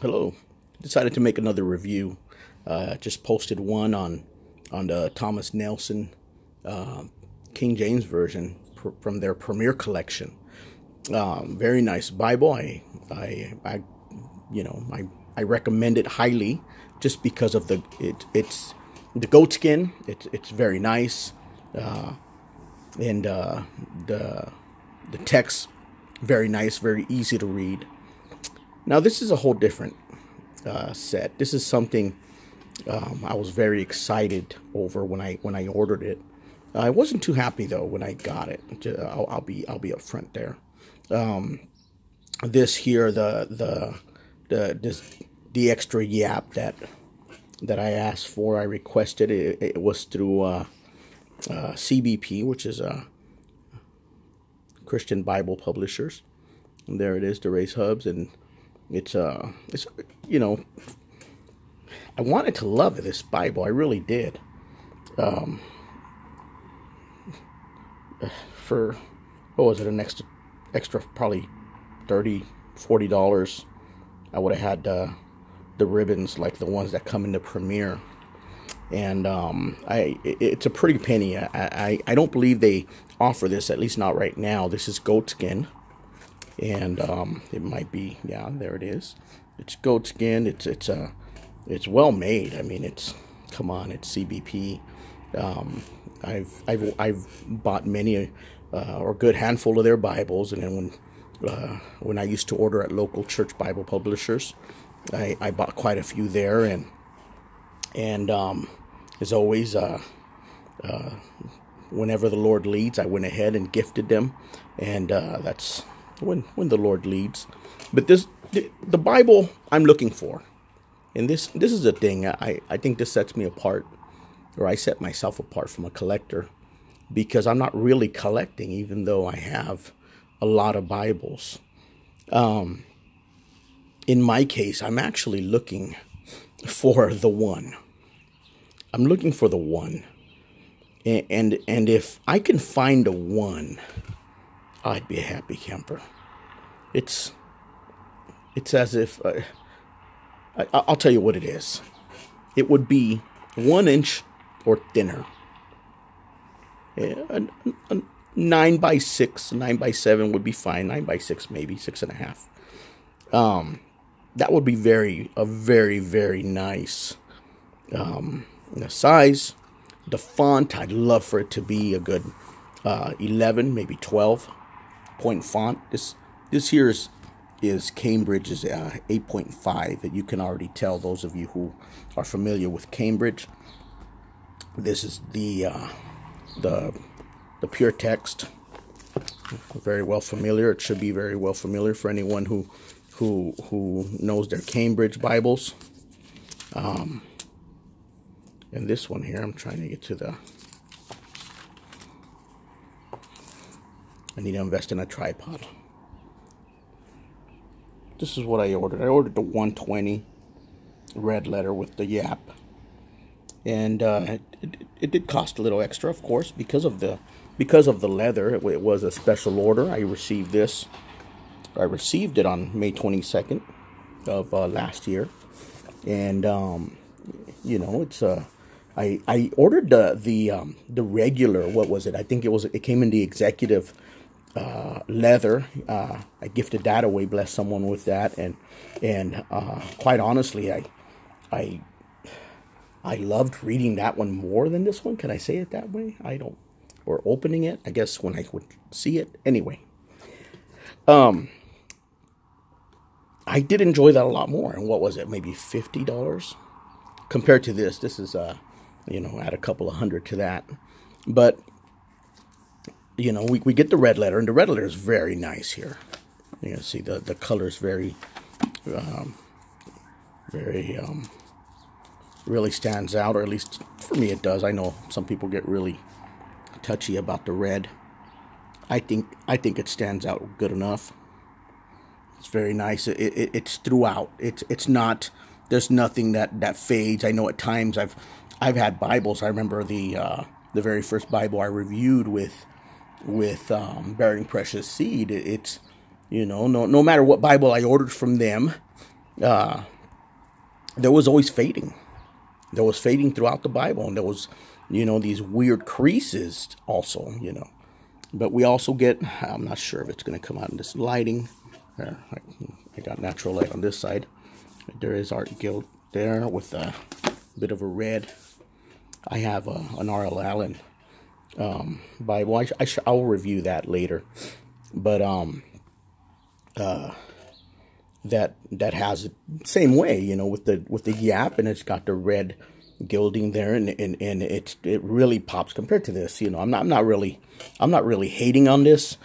Hello. Decided to make another review. Just posted one on the Thomas Nelson King James version from their Premier collection. Very nice Bible. I recommend it highly just because of it's the goatskin. It's very nice, and the text very nice, very easy to read. Now this is a whole different set. This is something I was very excited over when I ordered it. I wasn't too happy though when I got it. I'll be upfront there. This here, the extra Yapp that I asked for, I requested it was through CBP, which is Christian Bible Publishers. And there it is, the raised hubs, and it's you know, I wanted to love this Bible. I really did. For what was it, an extra probably $30-40, I would have had the ribbons like the ones that come in the Premier. And it's a pretty penny. I don't believe they offer this, at least not right now. This is goatskin, and it might be, yeah, there it is. It's goatskin. It's well made. I mean, come on, it's CBP. I've bought many or a good handful of their Bibles, and then when I used to order at local church Bible publishers, I bought quite a few there, and as always, whenever the Lord leads, I went ahead and gifted them, and that's when the Lord leads. But the Bible I'm looking for, and this is the thing, I think this sets me apart, or I set myself apart from a collector, because I'm not really collecting, even though I have a lot of Bibles. In my case, I'm actually looking for the one. I'm looking for the one. And if I can find a one, I'd be a happy camper. It's as if, I'll tell you what it is. It would be 1 inch or thinner. A 9x6, 9x7 would be fine. 9x6, maybe 6.5. That would be a very, very nice the size. The font, I'd love for it to be a good 11, maybe 12 point font. This here is Cambridge's 8.5, and you can already tell, those of you who are familiar with Cambridge. This is the pure text. Very well familiar. It should be very well familiar for anyone who knows their Cambridge Bibles. And this one here, I'm trying to get to I need to invest in a tripod. This is what I ordered. I ordered the 120 red letter with the Yapp. And it did cost a little extra, of course, because of the leather. It was a special order. I received this. I received it on May 22nd of last year, and you know, it's I ordered the regular. What was it? I think it came in the executive leather. I gifted that away. Bless someone with that, and quite honestly, I loved reading that one more than this one. Can I say it that way? Or opening it, I guess, when I would see it. Anyway, I did enjoy that a lot more. And what was it? Maybe $50 compared to this. This is, you know, add a couple of hundred to that. But, you know, we get the red letter, and the red letter is very nice here. You can see the color is very, really stands out, or at least for me it does. I know some people get really touchy about the red. I think it stands out good enough. It's very nice. It's throughout. It's not. There's nothing that fades. I know at times I've had Bibles. I remember the very first Bible I reviewed with Bearing Precious Seed. It's, you know, no matter what Bible I ordered from them, there was always fading. There was fading throughout the Bible, and there was, these weird creases also, But we also get, I'm not sure if it's going to come out in this lighting. I got natural light on this side. There is art guild there with a bit of a red. I have an R.L. Allen Bible. I'll review that later. But that has the same way, with the Yapp, and it's got the red gilding there, and it really pops compared to this. I'm not really hating on this.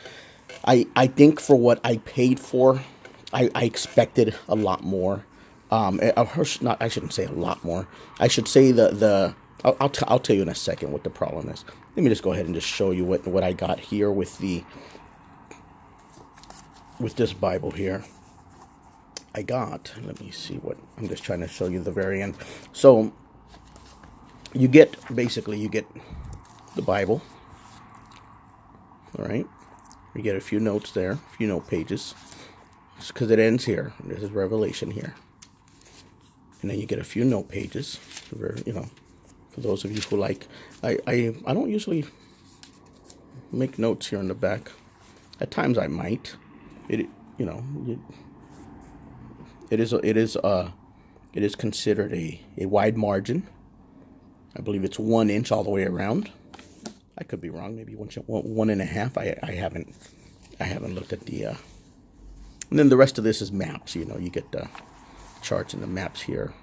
I think for what I paid for, I expected a lot more. I shouldn't say a lot more. I should say I'll tell you in a second what the problem is. Let me just go ahead and just show you what I got here with this Bible here. Let me see I'm just trying to show you the very end. So you get the Bible. All right. You get a few notes there, a few note pages. It's because it ends here. This is Revelation here. And then you get a few note pages, for those of you who like. I don't usually make notes here in the back. At times I might. It is considered a wide margin. I believe it's 1 inch all the way around. I could be wrong. Maybe 1.5. I haven't looked at the. And then the rest of this is maps. You get the charts and the maps here.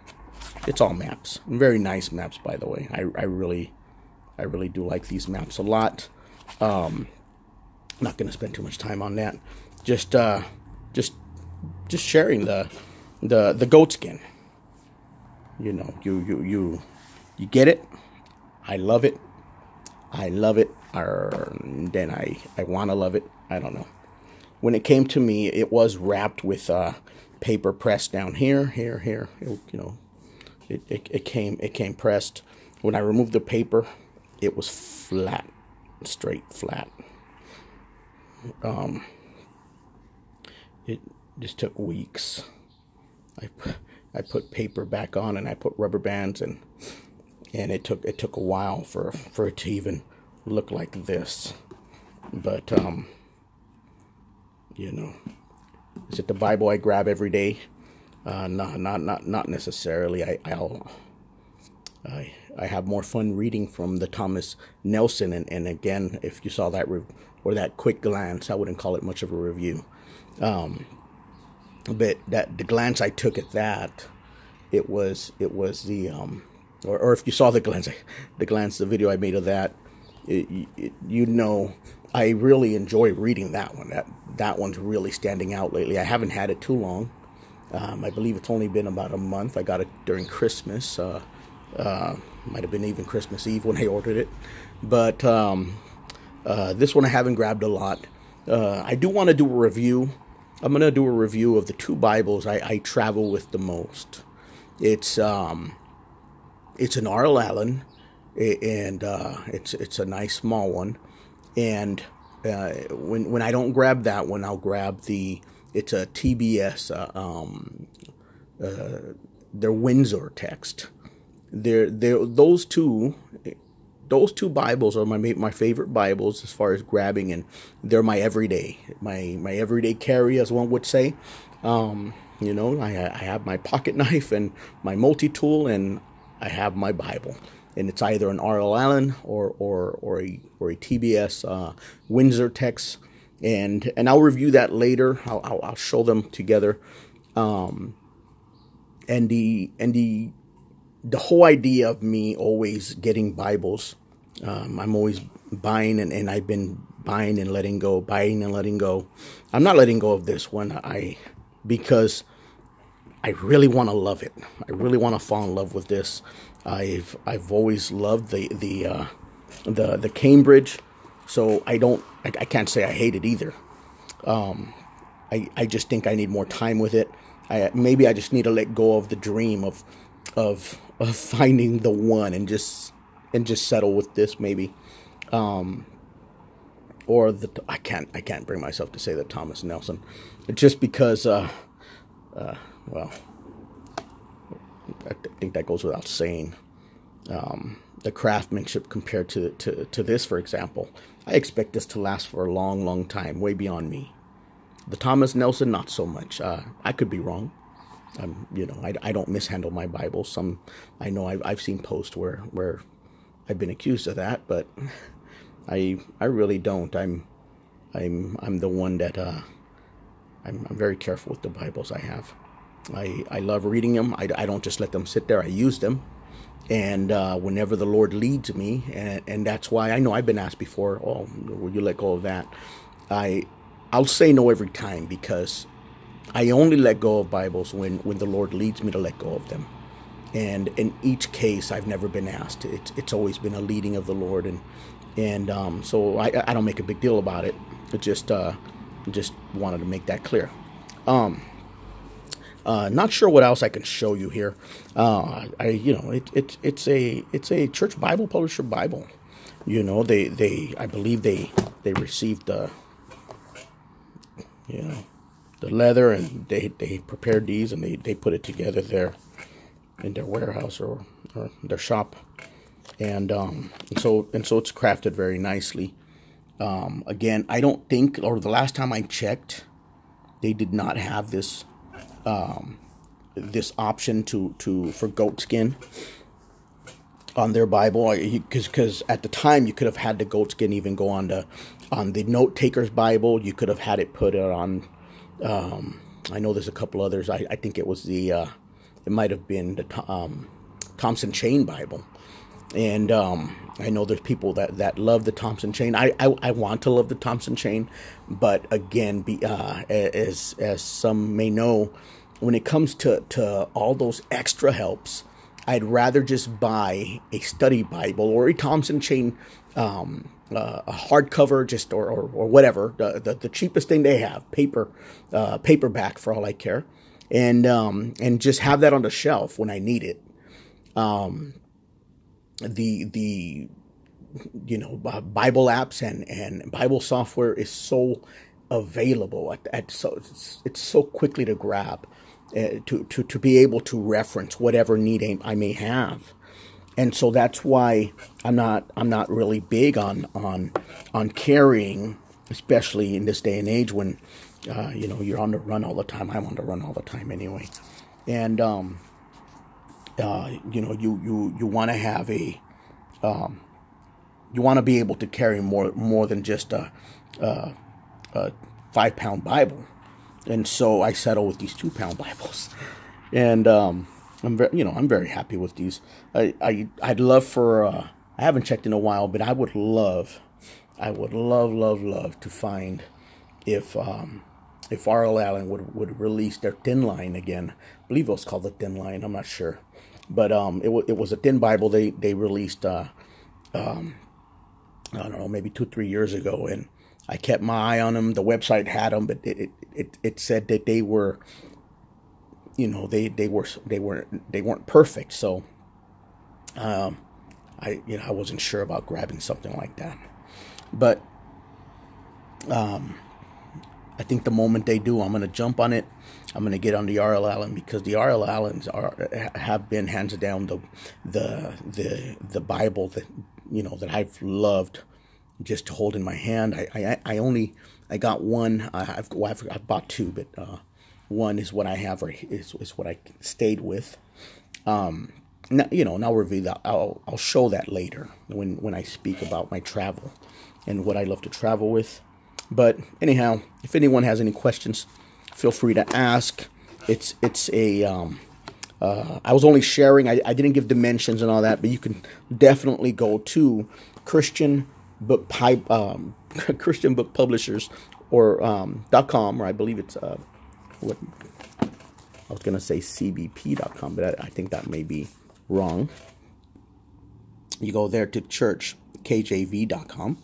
It's all maps. Very nice maps, by the way. I really do like these maps a lot. Not going to spend too much time on that. Just sharing the goatskin. You get it. I love it. Then I want to love it. I don't know. When it came to me, it was wrapped with paper pressed down here. It came pressed. When I removed the paper, it was flat, straight flat. It just took weeks. I put paper back on, and I put rubber bands, and it took a while for it to even look like this. But is it the Bible I grab every day? Not necessarily. I have more fun reading from the Thomas Nelson, and again, if you saw that or that quick glance, I wouldn't call it much of a review. But the glance I took at that, it was the or if you saw the video I made of that, I really enjoy reading that one. That one's really standing out lately. I haven't had it too long. I believe it's only been about a month. I got it during Christmas. Might have been even Christmas Eve when I ordered it. But this one I haven't grabbed a lot. I do want to do a review. I'm going to do a review of the two Bibles I travel with the most. It's an R.L. Allen, and it's a nice small one. And when I don't grab that one, I'll grab it's a TBS, their Windsor text. Those two Bibles are my favorite Bibles as far as grabbing, and they're my everyday carry, as one would say. I have my pocket knife and my multi-tool, and I have my Bible, and it's either an R.L. Allen or a TBS Windsor text, and I'll review that later. I'll show them together, and the whole idea of me always getting Bibles, I'm always buying, and I've been buying and letting go. I'm not letting go of this one, because I really want to love it. I really want to fall in love with this. I've always loved the Cambridge, so I can't say I hate it either. I just think I need more time with it. Maybe I just need to let go of the dream of finding the one and just settle with this, maybe. Or I can't bring myself to say that Thomas Nelson, just because well, I think that goes without saying. The craftsmanship compared to this, for example, I expect this to last for a long, long time, way beyond me. The Thomas Nelson, not so much. I could be wrong. You know, I don't mishandle my Bible. I know I've seen posts where I've been accused of that, but I really don't. I'm the one that I'm very careful with the Bibles I have. I love reading them. I don't just let them sit there. I use them. And whenever the Lord leads me, and that's why I know I've been asked before, oh, will you let go of that? I'll say no every time, because I only let go of Bibles when the Lord leads me to let go of them. And in each case, I've never been asked. It's always been a leading of the Lord, and so I don't make a big deal about it. It just wanted to make that clear. Not sure what else I can show you here. You know, it's a church Bible publisher Bible. You know, I believe they received the, you know, the leather, and they prepared these, and they put it together there in their warehouse or their shop, and so it's crafted very nicely. Again, I don't think, or the last time I checked, they did not have this this option for goatskin on their Bible, because at the time you could have had the goatskin even go on the note taker's Bible. You could have had it put on. I know there's a couple others. I think it was it might have been the Thompson Chain Bible, and I know there's people that love the Thompson Chain. I want to love the Thompson Chain, but again, as some may know, when it comes to all those extra helps, I'd rather just buy a study Bible or a Thompson Chain, a hardcover, just or whatever, the cheapest thing they have, paperback for all I care, and just have that on the shelf when I need it. The you know, Bible apps and Bible software is so available so it's so quickly to grab, to be able to reference whatever need I may have. And so that's why I'm not really big on carrying, especially in this day and age when you know, you're on the run all the time. I'm on the run all the time anyway, and you know, you want to have a you want to be able to carry more than just a 5-pound Bible, and so I settle with these 2-pound Bibles, and I'm very happy with these. I'd love for I haven't checked in a while, but I would love to find if R.L. Allen would release their thin line again. I believe it was called the thin line. I'm not sure, but it was a thin Bible they released. I don't know, maybe 2-3 years ago, and I kept my eye on them. The website had them, but it said that they were, you know, they weren't perfect. So I wasn't sure about grabbing something like that, but I think the moment they do, I'm going to jump on it. I'm going to get on the R.L. Allen, because the R.L. Allens have been hands down the Bible that, you know, that I've loved just to hold in my hand. I got one. I've bought 2, but one is what I have, or is what I stayed with. Now, you know, and I'll reveal that. I'll show that later when I speak about my travel and what I love to travel with. But anyhow, if anyone has any questions, feel free to ask. It's a I was only sharing. I didn't give dimensions and all that, but you can definitely go to Christian Book Publishers or .com, or I believe it's what I was gonna say cbp.com, but I think that may be wrong. You go there to churchkjv.com,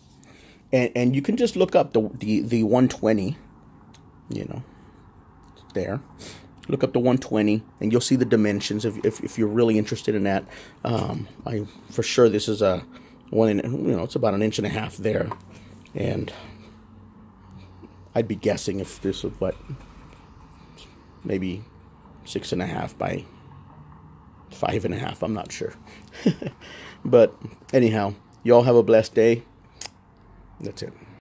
and you can just look up the 120. You know, there. Look up the 120, and you'll see the dimensions if you're really interested in that. For sure this is a it's about 1.5 inches there, and I'd be guessing if this was maybe 6.5 by 5.5. I'm not sure. But anyhow, y'all have a blessed day. That's it.